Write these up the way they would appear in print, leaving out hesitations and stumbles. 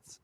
nuts.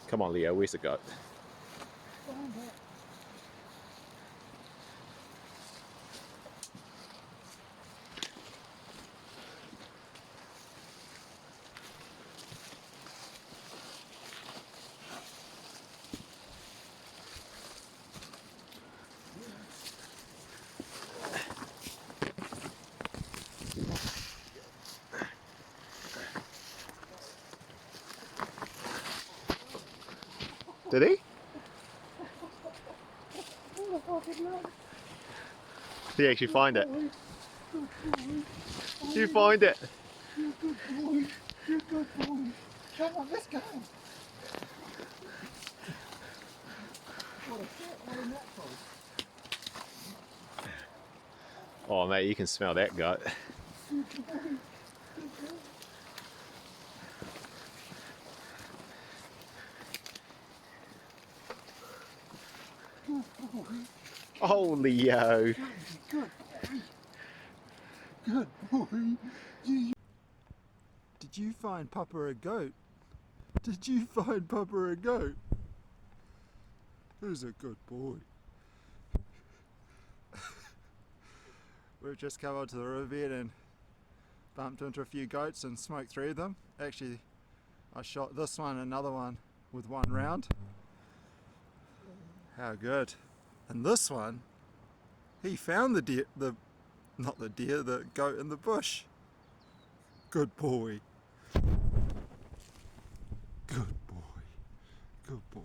Come on, Leo, where's the goat? Did he? Did he actually find it? Did you find it? You're a good boy. You're a good boy. Come on, let's go. What a cat, what a natural. Oh mate, you can smell that goat. Oh Leo. Good boy. Good boy. Did you find Papa a goat? Did you find Papa a goat? Who's a good boy? We've just come onto the riverbed and bumped into a few goats and smoked 3 of them. Actually, I shot this one and another one with 1 round. How good. And this one, he found the deer, not the deer, the goat in the bush. Good boy. Good boy. Good boy.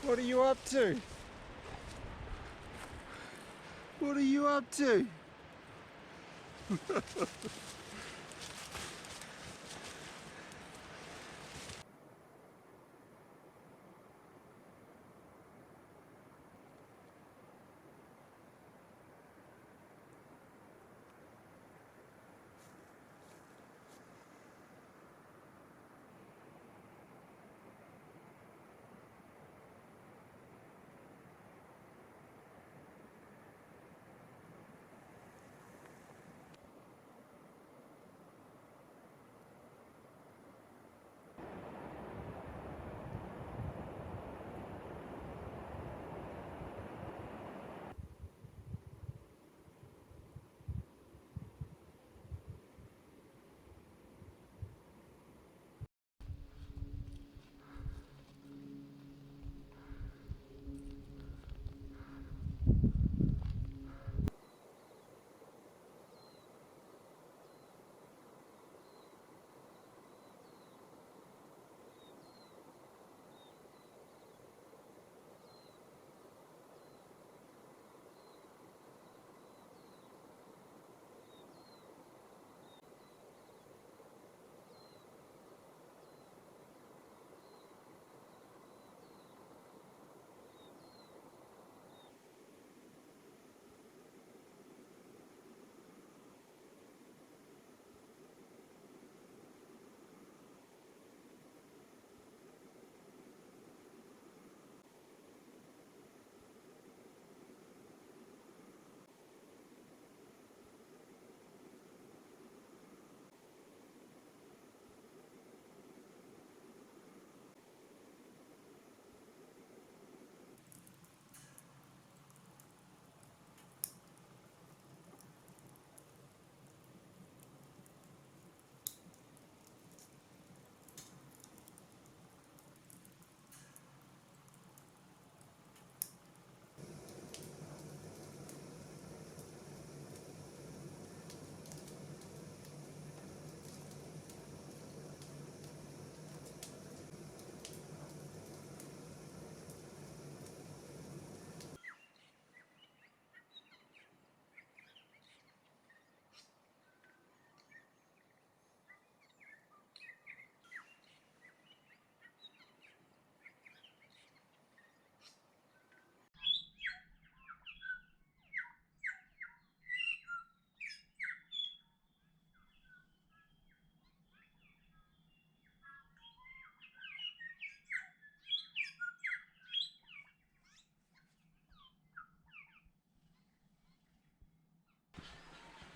What are you up to? What are you up to?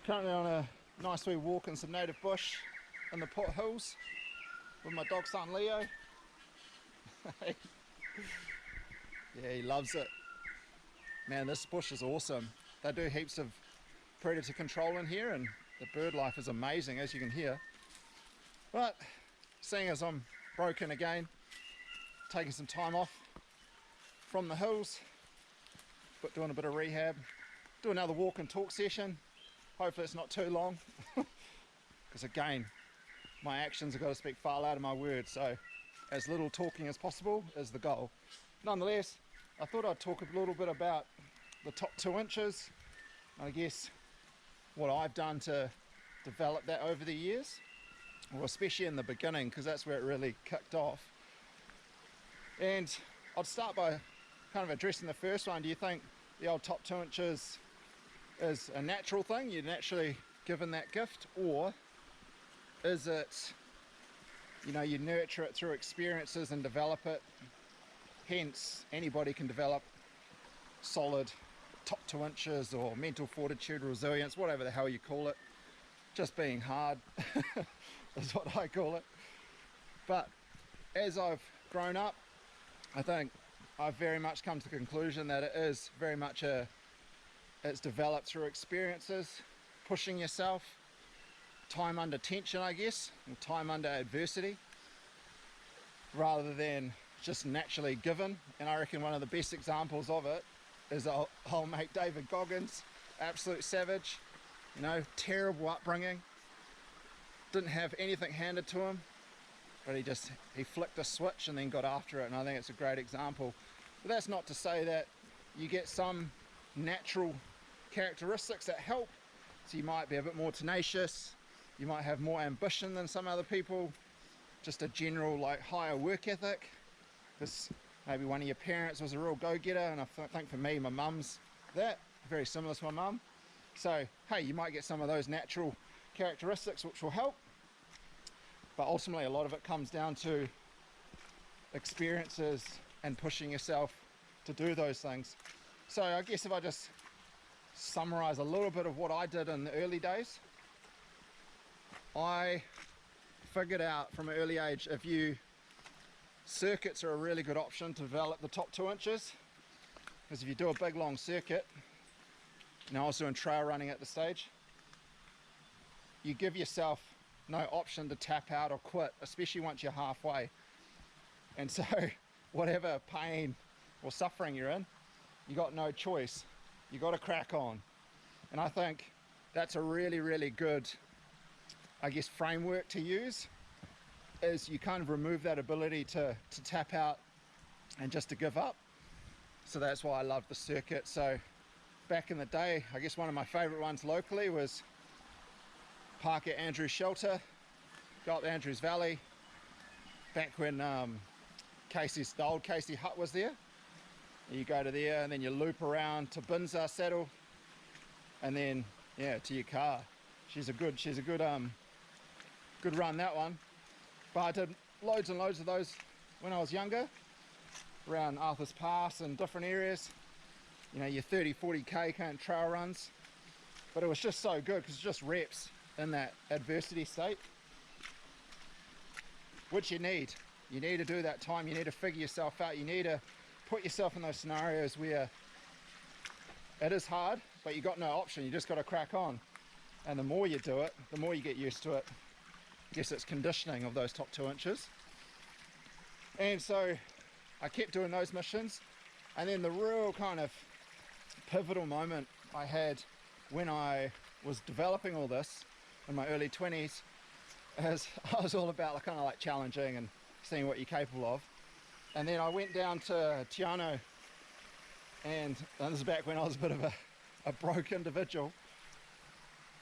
Currently on a nice wee walk in some native bush in the Port Hills with my dog son Leo. Yeah, he loves it. Man, this bush is awesome. They do heaps of predator control in here, and the bird life is amazing, as you can hear. But seeing as I'm broken again, taking some time off from the hills, but doing a bit of rehab, do another walk and talk session. Hopefully it's not too long, because again, my actions have got to speak far louder than my words, so as little talking as possible is the goal. Nonetheless, I thought I'd talk a little bit about the top 2 inches, I guess what I've done to develop that over the years, or especially in the beginning, because that's where it really kicked off. And I'd start by kind of addressing the first one. Do you think the old top 2 inches is a natural thing, you're naturally given that gift, or is it, you know, you nurture it through experiences and develop it? Hence, anybody can develop solid top 2 inches or mental fortitude, resilience, whatever the hell you call it. Just being hard is what I call it. But as I've grown up, I think I've very much come to the conclusion that it is very much it's developed through experiences, pushing yourself, time under tension, I guess, or time under adversity, rather than just naturally given. And I reckon one of the best examples of it is our old mate David Goggins, absolute savage, you know, terrible upbringing, didn't have anything handed to him, but he flicked a switch and then got after it, and I think it's a great example. But that's not to say that you get some natural characteristics that help. So you might be a bit more tenacious, you might have more ambition than some other people, just a general like higher work ethic, because maybe one of your parents was a real go-getter, and I think for me, my mum's that, very similar to my mum. So hey, you might get some of those natural characteristics which will help, but ultimately a lot of it comes down to experiences and pushing yourself to do those things. So I guess if I just summarize a little bit of what I did in the early days, I figured out from an early age, circuits are a really good option to develop the top 2 inches, because if you do a big long circuit, and I was doing trail running at the stage, you give yourself no option to tap out or quit, especially once you're halfway. And so whatever pain or suffering you're in, you got no choice, you got to crack on. And I think that's a really, really good, I guess, framework to use, is you kind of remove that ability to tap out and just to give up. So that's why I love the circuit. So back in the day, I guess one of my favorite ones locally was park at Andrews Shelter, go up Andrews Valley, back when the old Casey hut was there. You go to there and then you loop around to Binza Saddle, and then yeah, to your car. She's a good run, that one. But I did loads and loads of those when I was younger, around Arthur's Pass and different areas, you know, your 30-40k kind of trail runs. But it was just so good because it's just reps in that adversity state, which you need to do that time. You need to figure yourself out, you need to put yourself in those scenarios where it is hard, but you got no option, you just got to crack on. And the more you do it, the more you get used to it. I guess it's conditioning of those top 2 inches. And so I kept doing those missions, and then the real kind of pivotal moment I had when I was developing all this in my early 20s is I was all about kind of like challenging and seeing what you're capable of. And then I went down to Te Anau, and this is back when I was a bit of a broke individual.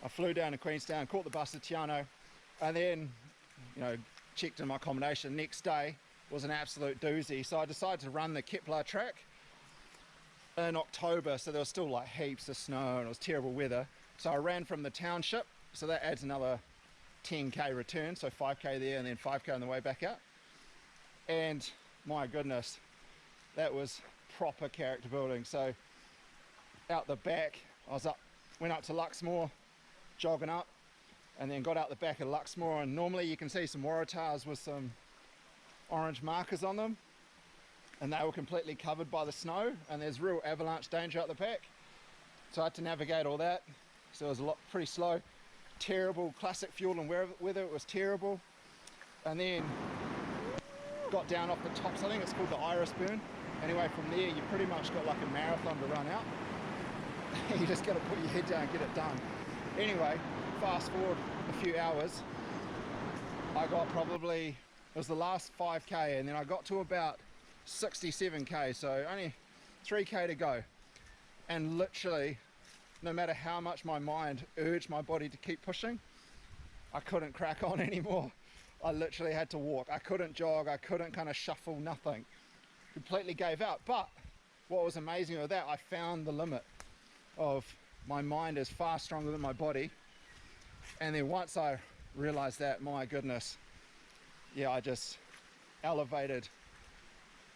I flew down to Queenstown, caught the bus to Te Anau, and then, you know, checked in my accommodation. Next day was an absolute doozy, so I decided to run the Kepler track in October, so there was still like heaps of snow and it was terrible weather. So I ran from the township, so that adds another 10k return, so 5k there and then 5k on the way back out. And my goodness, that was proper character building. So out the back, went up to Luxmore, jogging up, and then got out the back of Luxmore, and normally you can see some Waratahs with some orange markers on them, and they were completely covered by the snow, and there's real avalanche danger out the back. So I had to navigate all that, so it was pretty slow. Terrible classic fuel and weather, it was terrible. And then got down off the tops, I think it's called the Iris Burn. Anyway, from there you pretty much got like a marathon to run out. You just got to put your head down and get it done. Anyway, fast forward a few hours, I got probably, it was the last 5k, and then I got to about 67k, so only 3k to go. And literally, no matter how much my mind urged my body to keep pushing, I couldn't crack on anymore. I literally had to walk. I couldn't jog, I couldn't kind of shuffle, nothing. Completely gave out. But what was amazing with that, I found the limit of my mind is far stronger than my body. And then once I realized that, my goodness, yeah, I just elevated,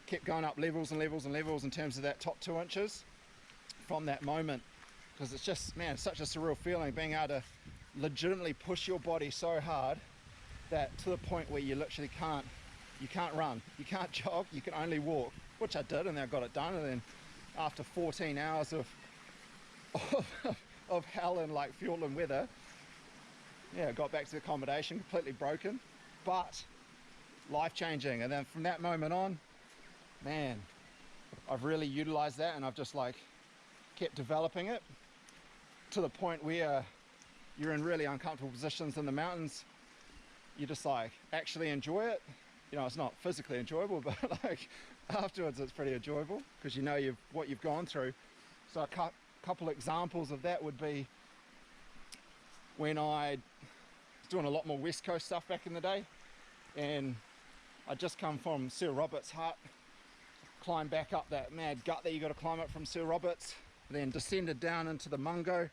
kept going up levels and levels and levels in terms of that top 2 inches from that moment. Because it's just, man, such a surreal feeling being able to legitimately push your body so hard that to the point where you literally can't run, you can't jog, you can only walk, which I did, and then I got it done. And then after 14 hours of hell and like fuel and weather, yeah, I got back to the accommodation completely broken, but life-changing. And then from that moment on, man, I've really utilized that, and I've just like kept developing it to the point where you're in really uncomfortable positions in the mountains. You just like actually enjoy it. You know, it's not physically enjoyable, but like afterwards it's pretty enjoyable because you know what you've gone through. So a couple examples of that would be when I was doing a lot more West Coast stuff back in the day, and I just come from Sir Robert's Hut, climbed back up that mad gut that you got to climb up from Sir Robert's, then descended down into the Mungo,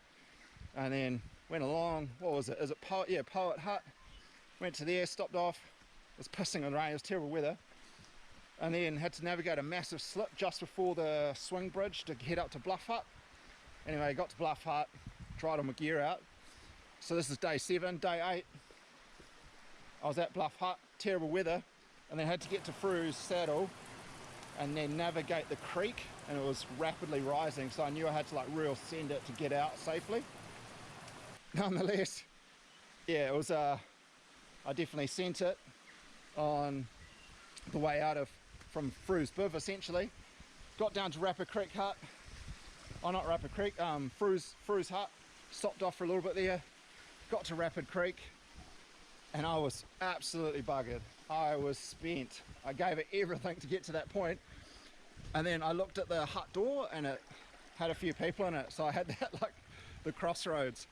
and then went along, what was it, is it Poet? Yeah, Poet Hut. Went to there, stopped off, it was pissing and rain, it was terrible weather, and then had to navigate a massive slip just before the swing bridge to head up to Bluff Hut. Anyway, got to Bluff Hut, tried all my gear out. So this is day 7, day 8. I was at Bluff Hut, terrible weather, and then had to get to Fru's Saddle and then navigate the creek, and it was rapidly rising, so I knew I had to like real send it to get out safely. Nonetheless, yeah, it was I definitely sent it on the way out from Fru's Biv essentially. Got down to Rapid Creek Hut, oh not Rapid Creek, Fru's Hut, stopped off for a little bit there, got to Rapid Creek, and I was absolutely buggered. I was spent. I gave it everything to get to that point, and then I looked at the hut door and it had a few people in it, so I had that like the crossroads.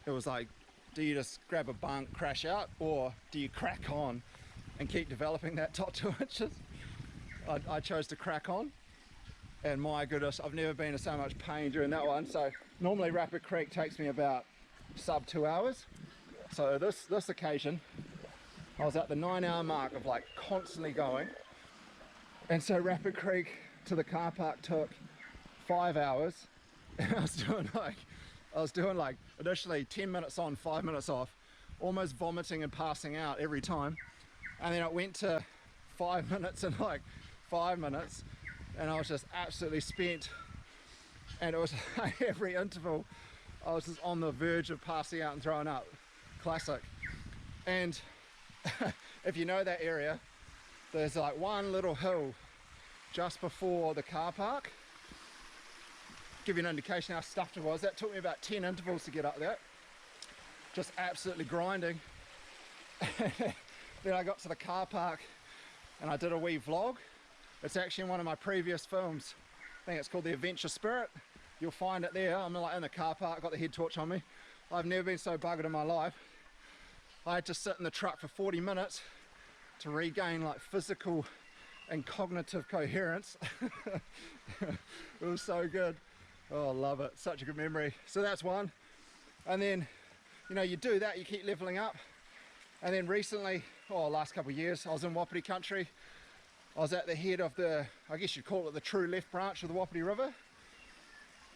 It was like, do you just grab a bunk, crash out, or do you crack on and keep developing that top 2 inches? I chose to crack on, and my goodness, I've never been in so much pain during that one. So normally Rapid Creek takes me about sub 2 hours. So this occasion, I was at the 9-hour mark of like constantly going, and so Rapid Creek to the car park took 5 hours, and I was doing like initially 10 minutes on, 5 minutes off, almost vomiting and passing out every time, and then it went to 5 minutes and like 5 minutes, and I was just absolutely spent, and it was like every interval I was just on the verge of passing out and throwing up. Classic. And if you know that area, there's like one little hill just before the car park. Give you an indication how stuffed it was. That took me about 10 intervals to get up there, just absolutely grinding. Then I got to the car park and I did a wee vlog. It's actually in one of my previous films. I think it's called The Adventure Spirit. You'll find it there. I'm like in the car park, got the head torch on me. I've never been so buggered in my life. I had to sit in the truck for 40 minutes to regain like physical and cognitive coherence. It was so good. Oh, I love it. Such a good memory. So that's one. And then, you know, you do that, you keep leveling up. And then recently, last couple of years, I was in Wapiti country. I was at the head of the, I guess you'd call it the true left branch of the Wapiti River.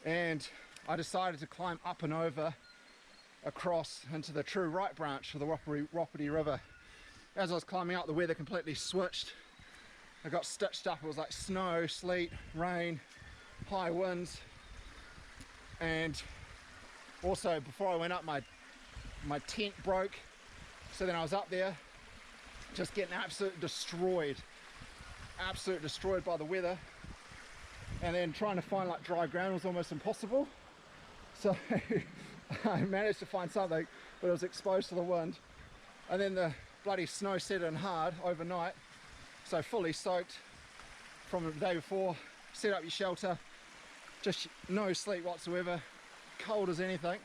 And I decided to climb up and over across into the true right branch of the Wapiti River. As I was climbing up, the weather completely switched. I got stitched up. It was like snow, sleet, rain, high winds. And also before I went up, my tent broke. So then I was up there just getting absolutely destroyed by the weather. And then trying to find like dry ground was almost impossible. So I managed to find something, but it was exposed to the wind. And then the bloody snow set in hard overnight. So fully soaked from the day before. Set up your shelter, just no sleep whatsoever, cold as anything.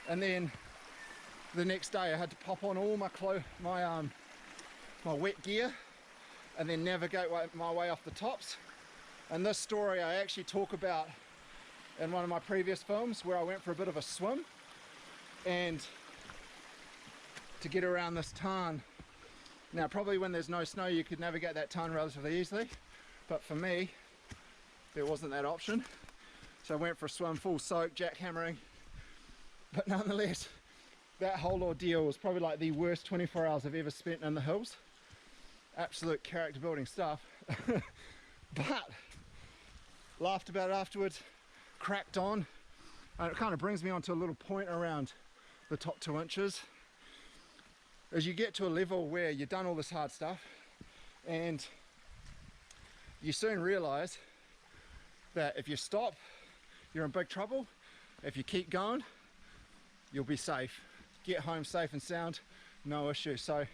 And then the next day I had to pop on all my my wet gear and then navigate my way off the tops. And this story I actually talk about in one of my previous films, where I went for a bit of a swim and to get around this tarn. Now probably when there's no snow you could navigate that tarn relatively easily, but for me there wasn't that option. So I went for a swim, full soak, jackhammering. But nonetheless, that whole ordeal was probably like the worst 24 hours I've ever spent in the hills. Absolute character building stuff. But laughed about it afterwards, cracked on. And it kind of brings me on to a little point around the top 2 inches. As you get to a level where you've done all this hard stuff and you soon realize that if you stop, you're in big trouble. If you keep going, you'll be safe. Get home safe and sound, no issue. So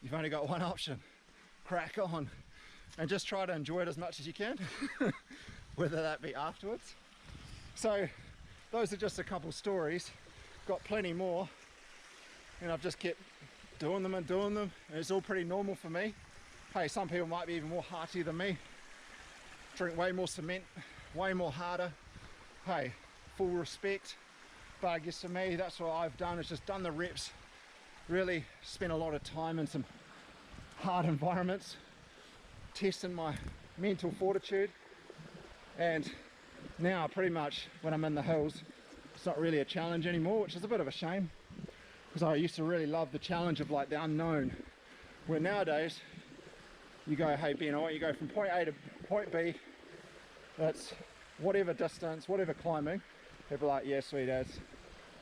you've only got one option: crack on and just try to enjoy it as much as you can, whether that be afterwards. So those are just a couple stories. Got plenty more, and I've just kept doing them, and it's all pretty normal for me. Hey, some people might be even more hearty than me, drink way more cement, way more harder. Hey, full respect. But I guess for me, that's what I've done, is just done the reps, really spent a lot of time in some hard environments, testing my mental fortitude. And now pretty much when I'm in the hills, it's not really a challenge anymore, which is a bit of a shame, because I used to really love the challenge of like the unknown, where nowadays you go, hey Ben, I want you to go from point A to point B, that's whatever distance, whatever climbing. People are like, yeah, sweet as,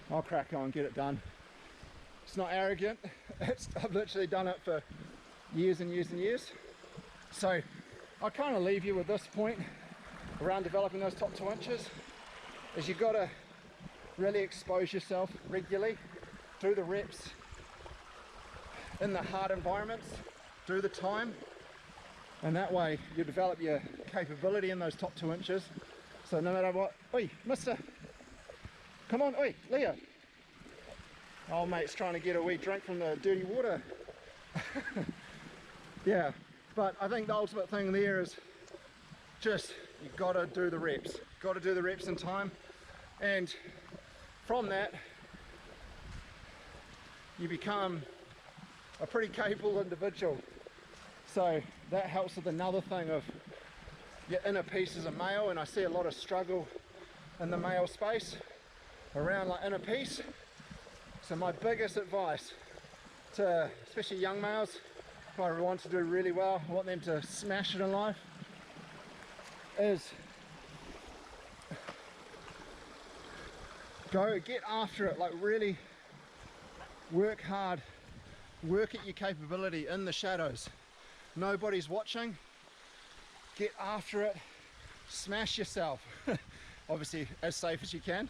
I'll crack on, get it done. It's not arrogant, I've literally done it for years and years and years. So I'll kind of leave you with this point around developing those top 2 inches, is you've got to really expose yourself regularly, do the reps in the hard environments, do the time, and that way you develop your capability in those top 2 inches. So no matter what, oi, mister, come on, oi, Leo. Old mate's trying to get a wee drink from the dirty water. Yeah, but I think the ultimate thing there is just, you gotta do the reps. Gotta do the reps in time. And from that, you become a pretty capable individual. So that helps with another thing of your inner peace as a male, and I see a lot of struggle in the male space around like inner peace. So my biggest advice to especially young males who I want to do really well, I want them to smash it in life, is go get after it, like really work hard, work at your capability in the shadows. Nobody's watching. Get after it, smash yourself. Obviously as safe as you can,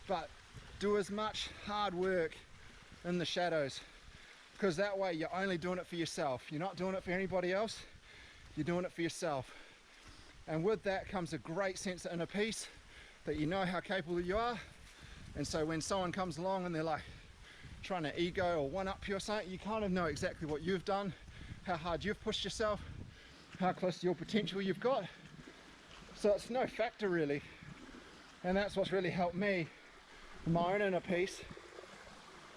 but do as much hard work in the shadows, because that way you're only doing it for yourself. You're not doing it for anybody else, you're doing it for yourself. And with that comes a great sense of inner peace, that you know how capable you are. And so when someone comes along and they're like trying to ego or one up you or something, you kind of know exactly what you've done, how hard you've pushed yourself, how close to your potential you've got. So it's no factor really. And that's what's really helped me in my own inner peace,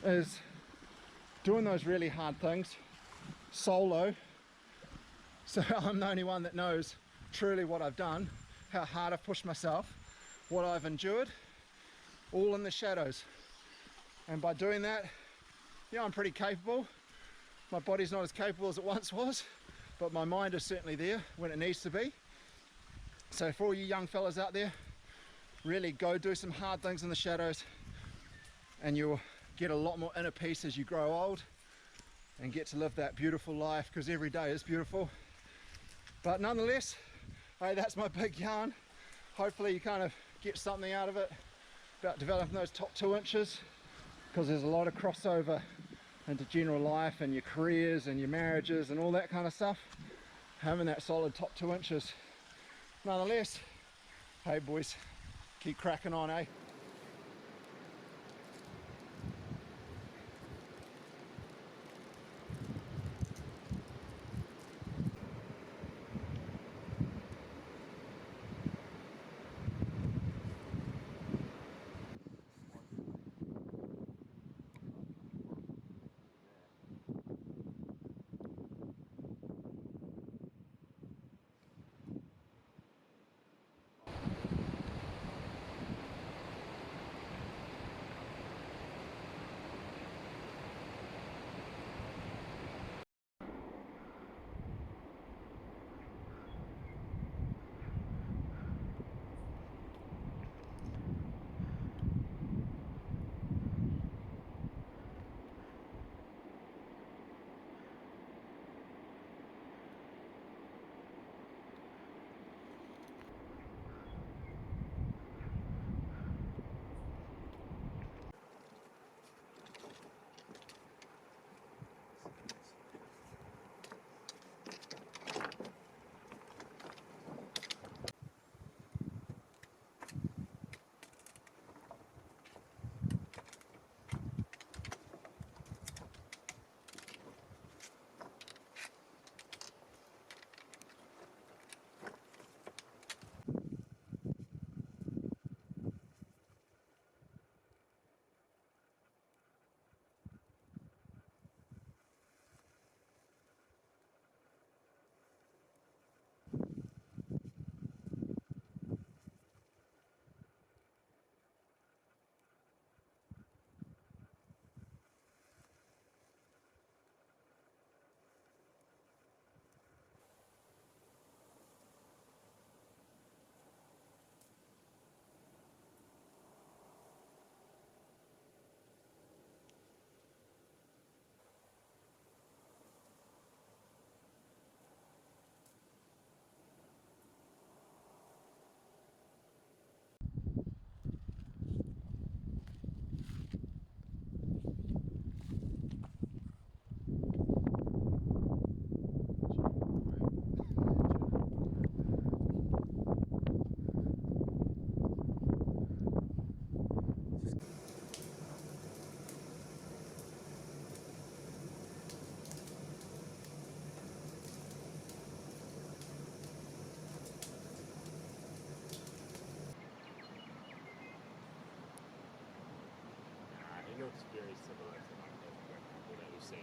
is doing those really hard things solo. So I'm the only one that knows truly what I've done, how hard I've pushed myself, what I've endured, all in the shadows. And by doing that, yeah, I'm pretty capable. My body's not as capable as it once was, but my mind is certainly there when it needs to be. So for all you young fellas out there, really go do some hard things in the shadows, and you'll get a lot more inner peace as you grow old and get to live that beautiful life, because every day is beautiful. But nonetheless, hey, that's my big yarn. Hopefully you kind of get something out of it about developing those top 2 inches, because there's a lot of crossover into general life and your careers and your marriages and all that kind of stuff. Having that solid top 2 inches. Nonetheless, hey boys, keep cracking on, eh? It looks very similar to what I've seen.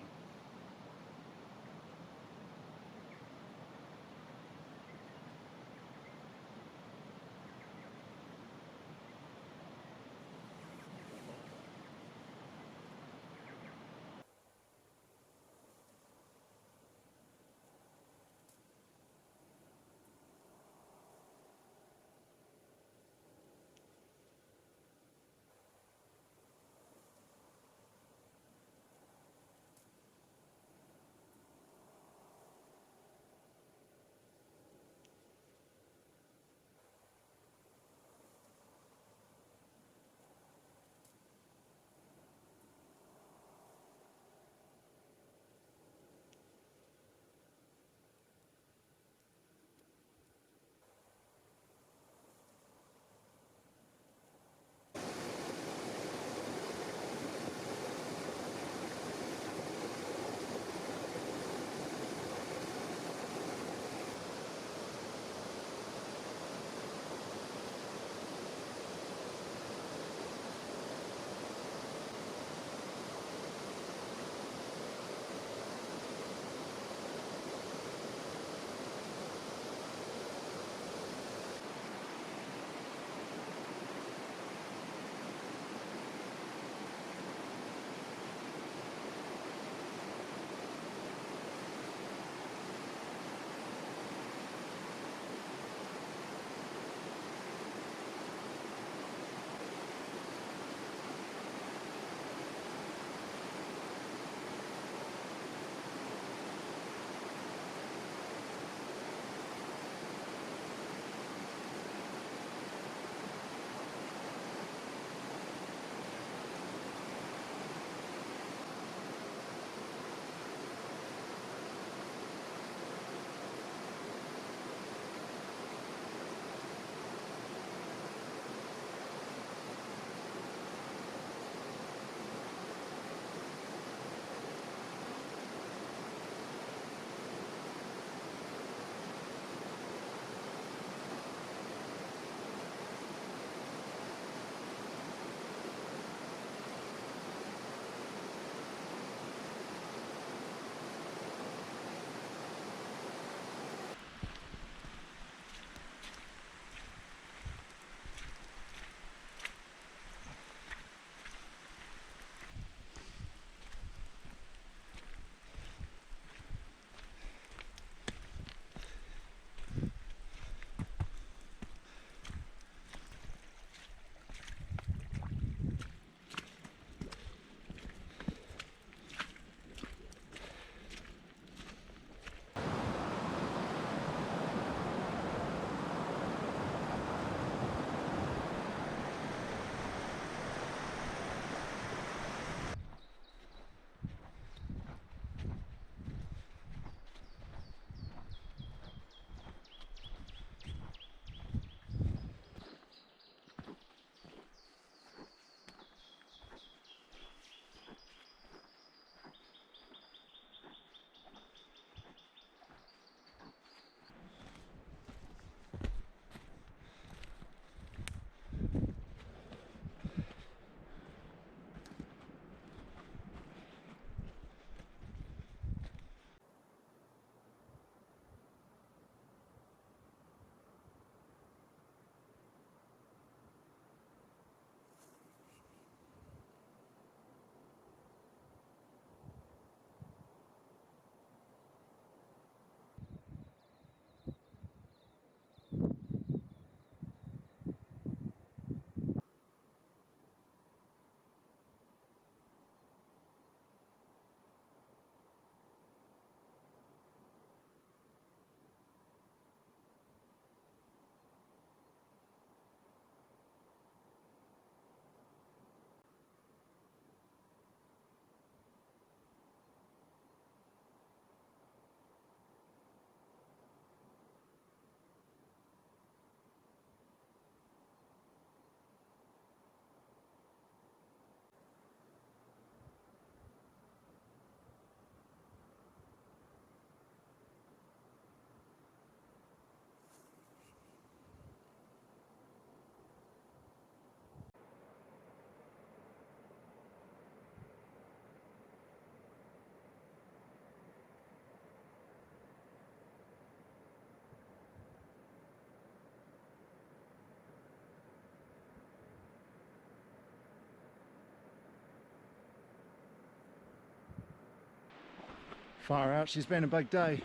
Far out, she's been a big day.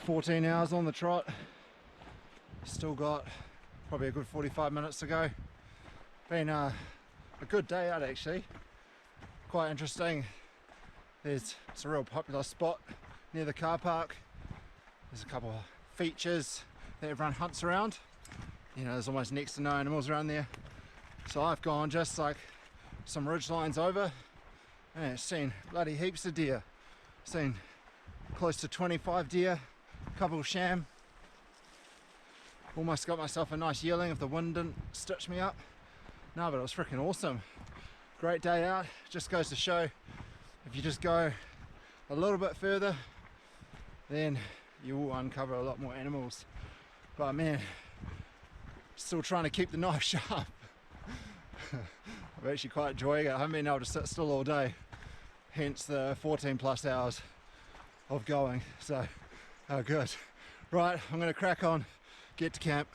14 hours on the trot. Still got probably a good 45 minutes to go. Been a good day out actually. Quite interesting. It's a real popular spot near the car park. There's a couple of features that everyone hunts around. You know, there's almost next to no animals around there. So I've gone just like some ridge lines over and seen bloody heaps of deer. Seen close to 25 deer, a couple of sham. Almost got myself a nice yearling if the wind didn't stitch me up. No, but it was freaking awesome. Great day out. Just goes to show, if you just go a little bit further, then you will uncover a lot more animals. But man, still trying to keep the knife sharp. I'm actually quite enjoying it. I haven't been able to sit still all day, hence the 14 plus hours of going. So, oh good. Right, I'm gonna crack on, get to camp.